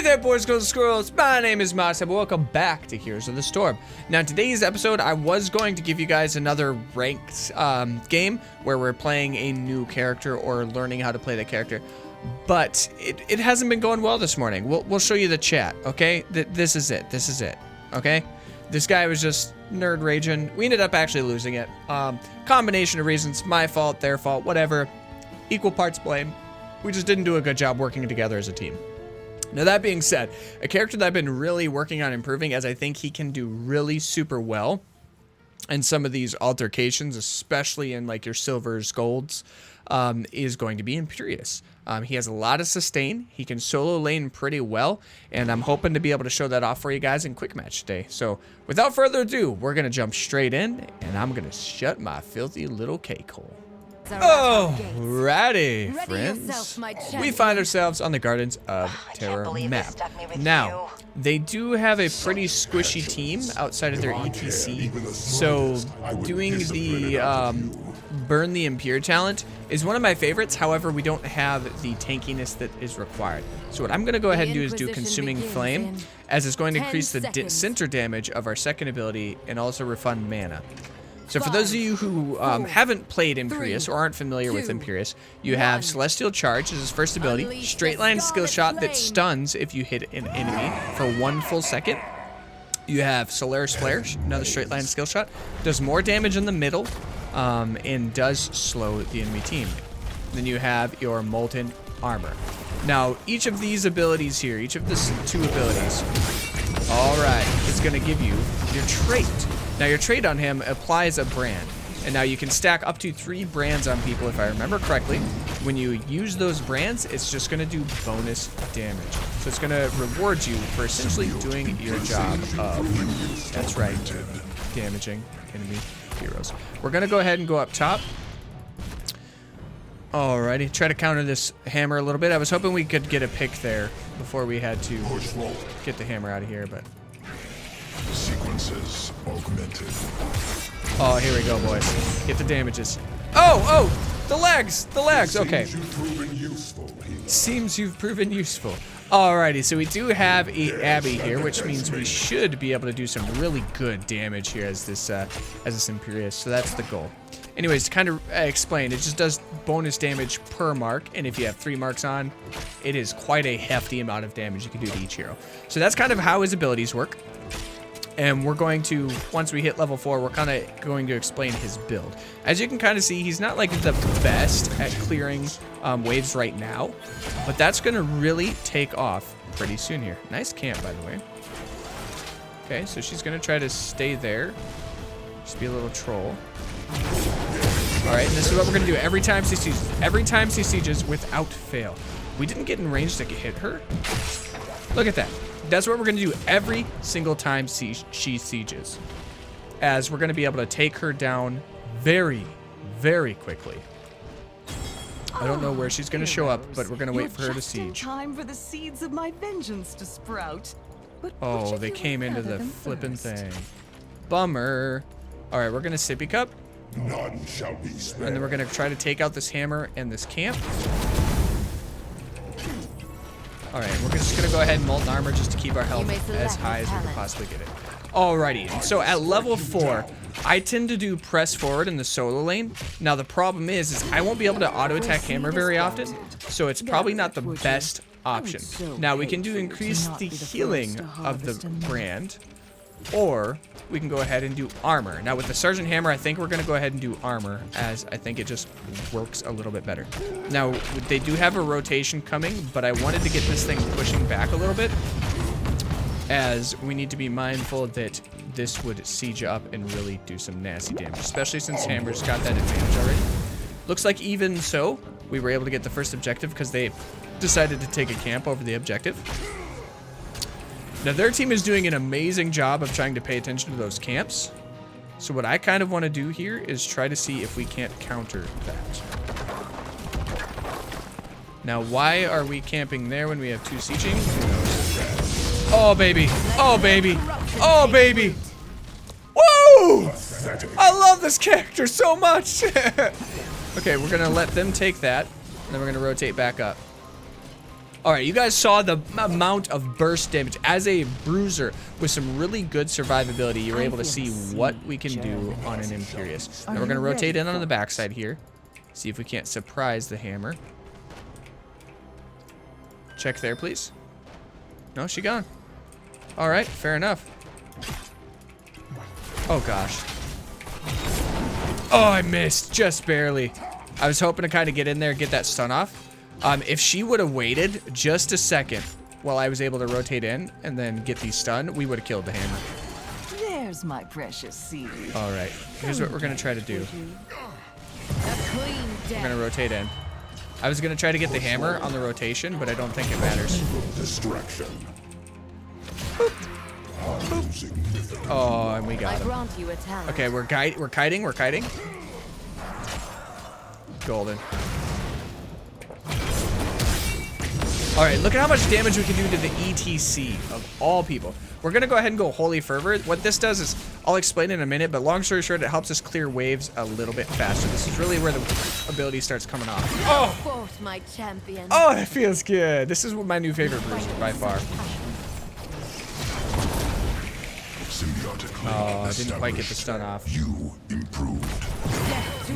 Hey there, boys, girls, and squirrels. My name is Modstab. Welcome back to Heroes of the Storm. Now, today's episode, I was going to give you guys another ranked game where we're playing a new character or learning how to play the character, but it hasn't been going well this morning. We'll show you the chat, okay? This is it. This is it, okay? This guy was just nerd raging. We ended up actually losing it. Combination of reasons, my fault, their fault, whatever. Equal parts blame. We just didn't do a good job working together as a team. Now, that being said, a character that I've been really working on improving, as I think he can do really super well in some of these altercations, especially in like your silvers, golds, is going to be Imperius. He has a lot of sustain. He can solo lane pretty well, and I'm hoping to be able to show that off for you guys in quick match today. So without further ado, we're going to jump straight in, and I'm going to shut my filthy little cake hole. Alrighty, friends. We find ourselves on the Gardens of Terror map. Now, they do have a pretty squishy team outside of their ETC, so doing the burn the Imperius talent is one of my favorites. However, we don't have the tankiness that is required. So what I'm going to go ahead and do is do Consuming Flame, as it's going to increase the center damage of our second ability and also refund mana. So for those of you who haven't played Imperius or aren't familiar with Imperius, you have Celestial Charge as his first ability, straight line skill shot that stuns if you hit an enemy for 1 full second. You have Solaris Flare, another straight line skill shot, does more damage in the middle and does slow the enemy team. Then you have your Molten Armor. Now, each of these abilities here, each of the 2 abilities, alright, is going to give you your trait. Now, your trait on him applies a brand, and now you can stack up to 3 brands on people, if I remember correctly. When you use those brands, it's just going to do bonus damage. So it's going to reward you for essentially doing your job of, that's right, damaging enemy heroes. We're going to go ahead and go up top. Alrighty, try to counter this hammer a little bit. I was hoping we could get a pick there before we had to get the hammer out of here, but... Sequences augmented. Oh, here we go, boys. Get the damages. Oh, the legs, okay. Seems you've proven useful. Alrighty, so we do have a Abby here, which means we should be able to do some really good damage here as this Imperius. So that's the goal. Anyways, to kind of explain, it just does bonus damage per mark, and if you have 3 marks on, it is quite a hefty amount of damage you can do to each hero. So that's kind of how his abilities work. And we're going to, once we hit level 4, we're kind of going to explain his build. As you can kind of see, he's not like the best at clearing waves right now, but that's going to really take off pretty soon here. Nice camp, by the way. Okay, so she's going to try to stay there. Just be a little troll. All right, and this is what we're going to do every time she sieges without fail. We didn't get in range to hit her. Look at that. That's what we're going to do every single time she sieges, as we're going to be able to take her down very, very quickly. I don't know where she's going to show up, but we're going to wait for her to siege. Time for the seeds of my vengeance to sprout. Oh, they came into the flippin' thing. Bummer. All right, we're going to sippy cup. None shall be spared. And then we're going to try to take out this hammer and this camp. Alright, we're just going to go ahead and Molten Armor just to keep our health as high as we can possibly get it. Alrighty, and so at level 4, I tend to do press forward in the solo lane. Now the problem is I won't be able to auto-attack hammer very often, so it's probably not the best option. Now we can do increase the healing of the brand, or we can go ahead and do armor. Now with the Sergeant Hammer, I think we're going to go ahead and do armor, as I think it just works a little bit better. Now, they do have a rotation coming, but I wanted to get this thing pushing back a little bit, as we need to be mindful that this would siege up and really do some nasty damage, especially since Hammer's got that advantage already. Looks like even so, we were able to get the first objective because they decided to take a camp over the objective. Now, their team is doing an amazing job of trying to pay attention to those camps. So what I kind of want to do here is try to see if we can't counter that. Now, why are we camping there when we have 2 sieging? Oh, baby. Oh, baby. Oh, baby. Woo! I love this character so much. Okay, we're going to let them take that. And then we're going to rotate back up. All right, you guys saw the amount of burst damage. As a bruiser with some really good survivability, you were able to see what we can do on an Imperius. Now we're gonna rotate in on the backside here. See if we can't surprise the hammer. Check there, please. No, she gone. All right, fair enough. Oh gosh. Oh, I missed just barely. I was hoping to kind of get in there and get that stun off. If she would have waited just a second while I was able to rotate in and then get the stun, we would have killed the hammer. There's my precious seed. All right, here's what we're gonna try to do. We're gonna rotate in. I was gonna try to get the hammer on the rotation, but I don't think it matters. Distraction. Oh, and we got him. Okay, we're kiting. Golden. All right, look at how much damage we can do to the ETC of all people. We're gonna go ahead and go Holy Fervor. What this does is, I'll explain in a minute, but long story short, it helps us clear waves a little bit faster. This is really where the ability starts coming off. Oh, my champion. Oh, that feels good. This is my new favorite bruiser by far. Oh, I didn't quite get the stun off. You improved.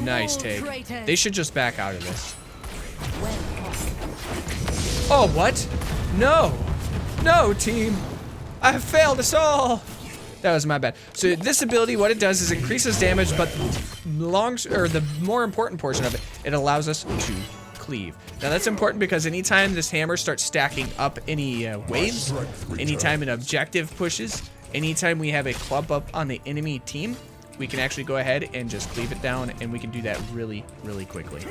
Nice take. They should just back out of this. Oh, what? No. No, team. I have failed us all. That was my bad. So this ability, what it does is increases damage, but the more important portion of it, it allows us to cleave. Now that's important because anytime this hammer starts stacking up any waves, anytime an objective pushes, anytime we have a clump up on the enemy team, we can actually go ahead and just cleave it down, and we can do that really, really quickly.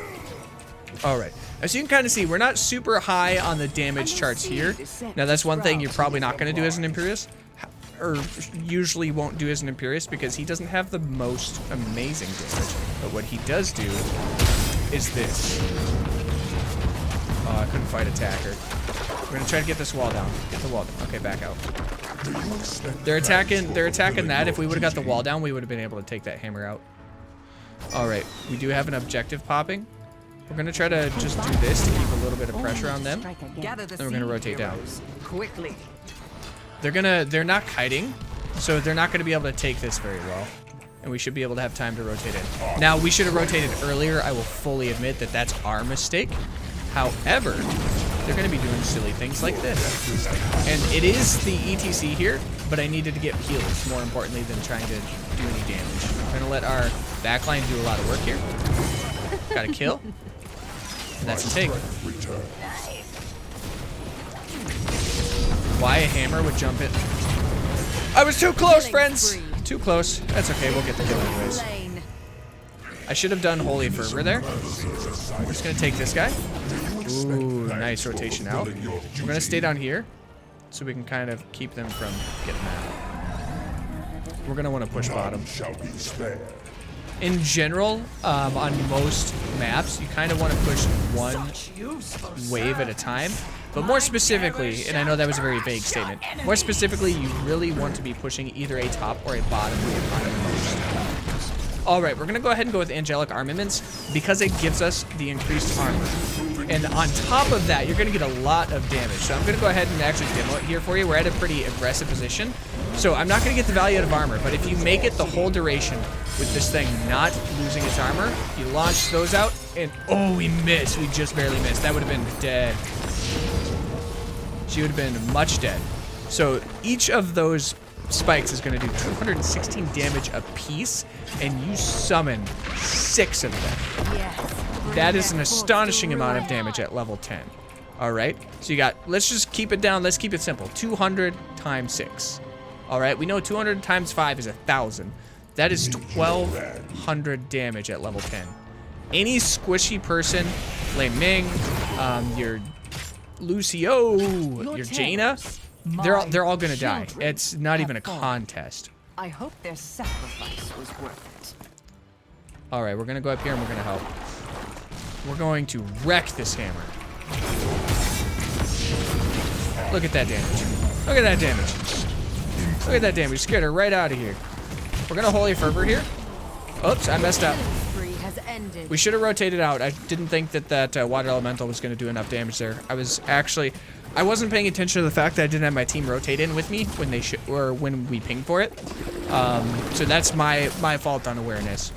All right, as you can kind of see, we're not super high on the damage charts here. Now that's one thing you're probably not going to do as an Imperius, or usually won't do as an Imperius, because he doesn't have the most amazing damage. But what he does do is this. Oh, I couldn't fight attacker. We're gonna try to get this wall down. Get the wall down. Okay, back out. They're attacking that. If we would have got the wall down, we would have been able to take that hammer out. All right, we do have an objective popping. We're gonna try to just do this to keep a little bit of pressure on them. Then we're gonna rotate down. Quickly. They're not kiting, so they're not gonna be able to take this very well. And we should be able to have time to rotate in. Now, we should have rotated earlier. I will fully admit that that's our mistake. However, they're gonna be doing silly things like this. And it is the ETC here, but I needed to get heals more importantly than trying to do any damage. I'm gonna let our backline do a lot of work here. Got a kill. And that's a take. Why a hammer would jump it? I was too close, friends! Too close. That's okay, we'll get the kill anyways. I should have done Holy Fervor there. We're just gonna take this guy. Ooh, nice rotation out. We're gonna stay down here so we can kind of keep them from getting out. We're gonna want to push bottom. In general, on most maps, you kind of want to push one wave at a time. But more specifically, and I know that was a very vague statement, more specifically, you really want to be pushing either a top or a bottom wave on most. All right, we're going to go ahead and go with Angelic Armaments because it gives us the increased armor. And on top of that, you're going to get a lot of damage. So I'm going to go ahead and actually demo it here for you. We're at a pretty aggressive position. So I'm not going to get the value out of armor, but if you make it the whole duration with this thing not losing its armor, you launch those out, and oh, we missed. We just barely missed. That would have been dead. She would have been much dead. So each of those spikes is going to do 216 damage a piece, and you summon 6 of them. Yes, that is an astonishing amount of damage at level 10. All right, so you got, let's just keep it down. Let's keep it simple. 200 times 6. All right, we know 200 times 5 is 1,000. That is 1,200 damage at level 10. Any squishy person, Lei Ming, your Lucio, your Jaina, they're all gonna die. It's not even a contest. I hope their sacrifice was worth it. All right, we're gonna go up here and we're gonna help. We're going to wreck this hammer. Look at that damage. Look at that damage. Look at that damage. Scared her right out of here. We're gonna Holy Fervor here. Oops, I messed up. We should have rotated out. I didn't think that that water elemental was going to do enough damage there. I wasn't paying attention to the fact that I didn't have my team rotate in with me when they when we pinged for it. So that's my fault on awareness.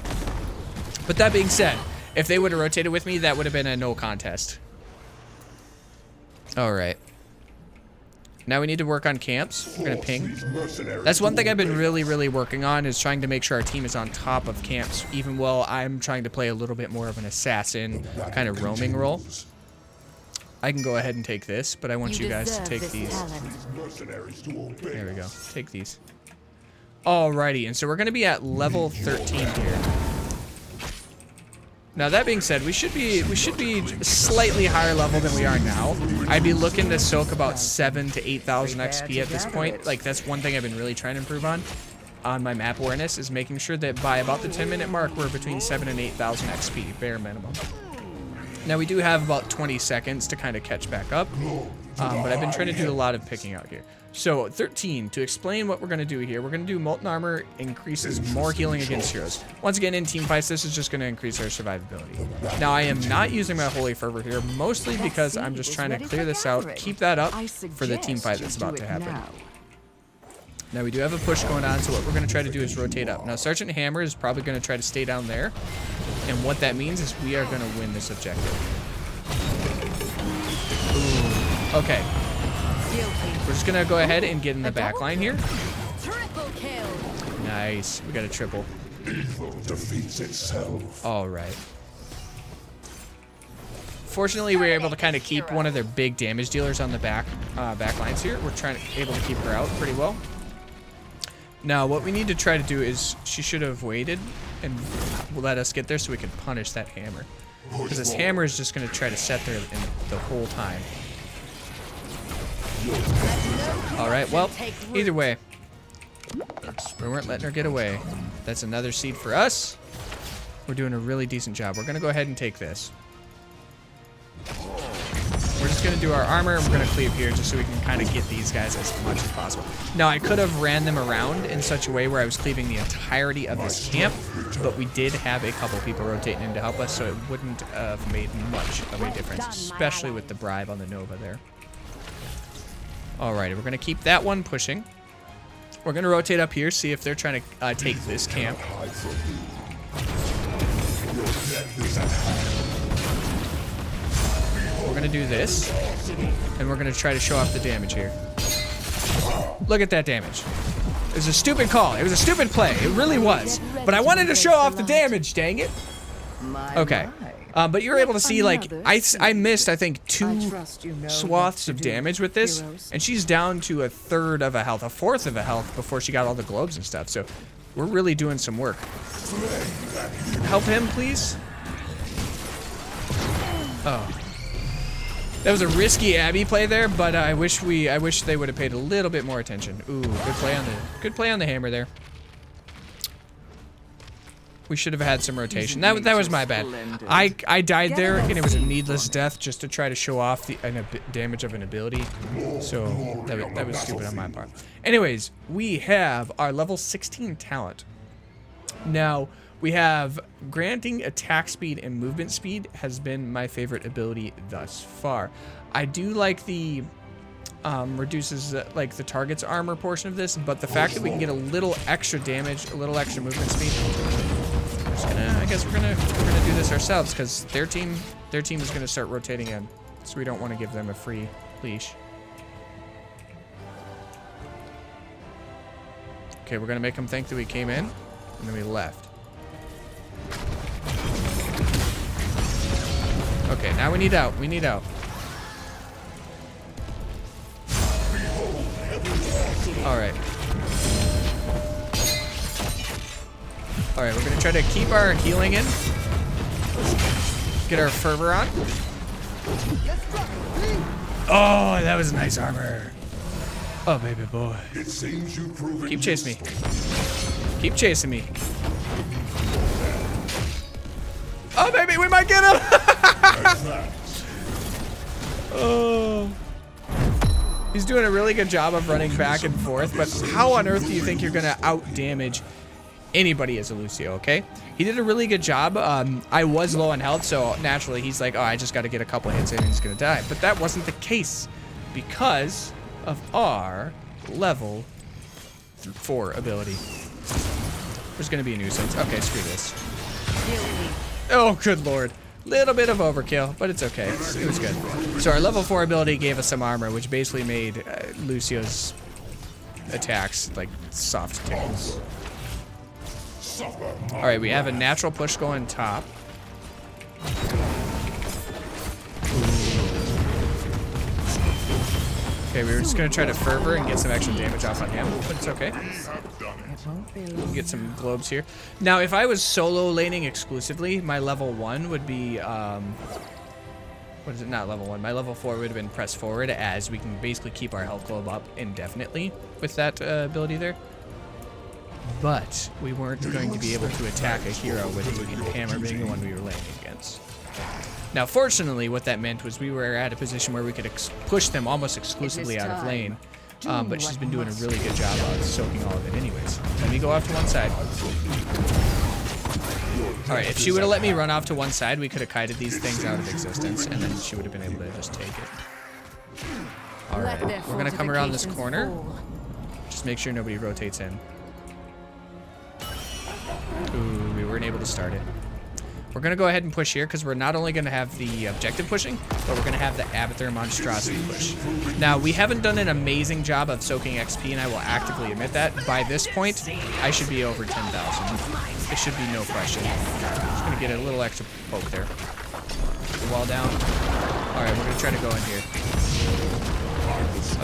But that being said, if they would have rotated with me, that would have been a no contest. All right. Now we need to work on camps. We're gonna ping. That's one thing I've been really working on, is trying to make sure our team is on top of camps, even while I'm trying to play a little bit more of an assassin kind of roaming role. I can go ahead and take this, but I want you guys to take these. There we go. Take these. Alrighty, and so we're gonna be at level 13 here. Now that being said, we should be slightly higher level than we are now. I'd be looking to soak about 7,000 to 8,000 XP at this point. Like, that's one thing I've been really trying to improve on my map awareness, is making sure that by about the 10-minute mark, we're between 7,000 and 8,000 XP, bare minimum. Now we do have about 20 seconds to kind of catch back up, but I've been trying to do a lot of picking out here. So 13, to explain what we're going to do here, we're going to do Molten Armor increases more healing against heroes. Once again, in team fights, this is just going to increase our survivability. Now I am not using my Holy Fervor here, mostly because I'm just trying to clear this out, keep that up for the team fight that's about to happen. Now we do have a push going on, so what we're going to try to do is rotate up. Now Sergeant Hammer is probably going to try to stay down there, and what that means is we are going to win this objective. Ooh. Okay. We're just going to go ahead and get in the back line here. Nice. We got a triple. Defeats itself. All right. Fortunately, we were able to kind of keep one of their big damage dealers on the back lines here. We're able to keep her out pretty well. Now, what we need to try to do is, she should have waited and let us get there so we can punish that hammer. Because this hammer is just going to try to set there the whole time. All right, well, either way, we weren't letting her get away. That's another seed for us. We're doing a really decent job. We're going to go ahead and take this. We're just going to do our armor, and we're going to cleave here just so we can kind of get these guys as much as possible. Now, I could have ran them around in such a way where I was cleaving the entirety of this camp, but we did have a couple people rotating in to help us, so it wouldn't have made much of a difference, especially with the bribe on the Nova there. Alrighty, we're going to keep that one pushing. We're going to rotate up here, see if they're trying to take this camp. We're going to do this, and we're going to try to show off the damage here. Look at that damage. It was a stupid call. It was a stupid play. It really was. But I wanted to show off the damage, dang it. Okay. But you're able to see, like, I missed, I think, 2 swaths of damage with this, and she's down to a third of a health, a fourth of a health before she got all the globes and stuff, so we're really doing some work. Help him, please. Oh. That was a risky Abby play there, but I wish they would have paid a little bit more attention. Ooh, good play on the hammer there. We should have had some rotation. That was my bad. I died there, and it was a needless death just to try to show off the damage of an ability. So that was stupid on my part. Anyways, we have our level 16 talent. Now, we have granting attack speed and movement speed has been my favorite ability thus far. I do like the reduces like the target's armor portion of this, but the fact that we can get a little extra damage, a little extra movement speed. I guess we're gonna do this ourselves because their team is gonna start rotating in, so we don't want to give them a free leash. Okay, we're gonna make them think that we came in and then we left. Okay, now we need out. We need out. All right. All right, we're gonna try to keep our healing in. Get our fervor on. Oh, that was nice armor. Oh, baby boy. It seems you've proven Keep chasing me. Keep chasing me. Oh, baby, we might get him. Oh. He's doing a really good job of running back and forth, but how on earth do you think you're gonna out damage anybody as a Lucio, okay? He did a really good job. I was low on health, so naturally he's like, oh, I just got to get a couple hits in and he's going to die. But that wasn't the case because of our level 4 ability. There's going to be a nuisance. Okay, screw this. Oh, good lord. Little bit of overkill, but it's okay. It was good. So our level 4 ability gave us some armor, which basically made Lucio's attacks like soft tickles. Alright, we have a natural push going top. Okay, we were just going to try to fervor and get some extra damage off on him, but it's okay. We'll get some globes here. Now, if I was solo laning exclusively, my level 1 would be, what is it? Not level 1. My level 4 would have been press forward, as we can basically keep our health globe up indefinitely with that ability there. But we weren't going to be able to attack a hero with the hammer being the one we were laning against. Now, fortunately, what that meant was we were at a position where we could push them almost exclusively out of lane. But she's been doing a really good job of soaking all of it anyways. Let me go off to one side. Alright, if she would have let me run off to one side, we could have kited these things out of existence, and then she would have been able to just take it. Alright, we're going to come around this corner. Just make sure nobody rotates in. Ooh, we weren't able to start it. We're going to go ahead and push here because we're not only going to have the objective pushing, but we're going to have the Abathur monstrosity push. Now, we haven't done an amazing job of soaking XP, and I will actively admit that. By this point, I should be over 10,000. It should be no question. Just going to get a little extra poke there. Get the wall down. All right, we're going to try to go in here.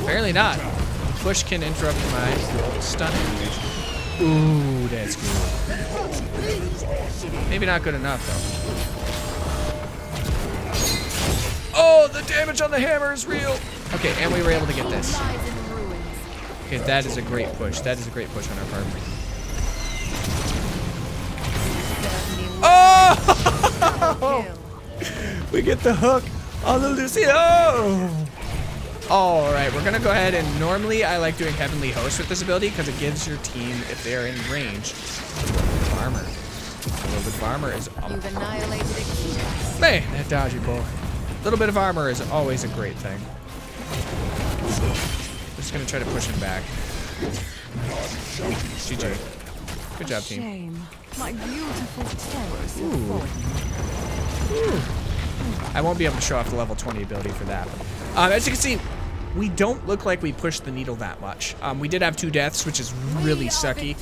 Apparently not. Push can interrupt my stun animation. Ooh, that's good. Maybe not good enough, though. Oh, the damage on the hammer is real. Okay, and we were able to get this. Okay, that is a great push. That is a great push on our part. Oh! We get the hook on the Lucio. All right, we're gonna go ahead and normally I like doing Heavenly Host with this ability because it gives your team, if they're in range, armor. A little bit of armor is You've annihilated a key. hey, that dodgy pull. A little bit of armor is always a great thing. Just gonna try to push him back. GG. Good job, team. Shame. My beautiful terrace. Ooh. I won't be able to show off the level 20 ability for that. As you can see, we don't look like we pushed the needle that much. We did have 2 deaths, which is really sucky.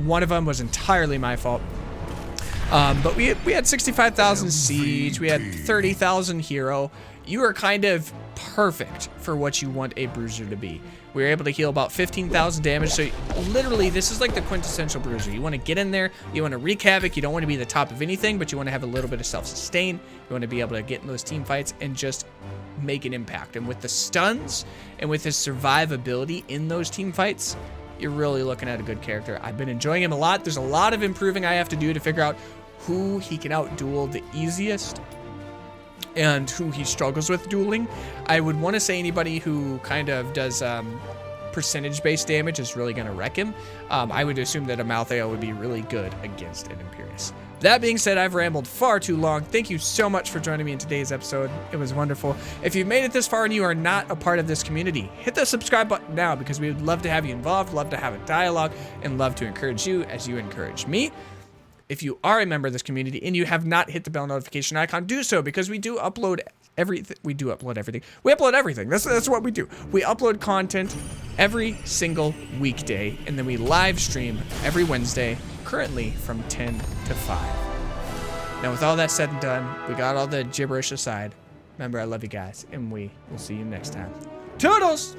One of them was entirely my fault. But we had 65,000 siege. We had 30,000 hero. You are kind of perfect for what you want a bruiser to be. We were able to heal about 15,000 damage. So literally, this is like the quintessential bruiser. You want to get in there. You want to wreak havoc. You don't want to be the top of anything, but you want to have a little bit of self-sustain. You want to be able to get in those team fights and just make an impact. And with the stuns and with his survivability in those team fights, you're really looking at a good character. I've been enjoying him a lot. There's a lot of improving I have to do to figure out who he can out-duel the easiest and who he struggles with dueling. I would want to say anybody who kind of does percentage-based damage is really going to wreck him. I would assume that a Malthael would be really good against an Imperius. That being said, I've rambled far too long. Thank you so much for joining me in today's episode. It was wonderful. If you've made it this far and you are not a part of this community, hit the subscribe button now because we would love to have you involved, love to have a dialogue, and love to encourage you as you encourage me. If you are a member of this community and you have not hit the bell notification icon, do so because we do upload everything. We upload everything. That's what we do. We upload content every single weekday, and then we live stream every Wednesday, currently from 10 to 5. Now, with all that said and done, we got all the gibberish aside. Remember, I love you guys, and we will see you next time. Toodles!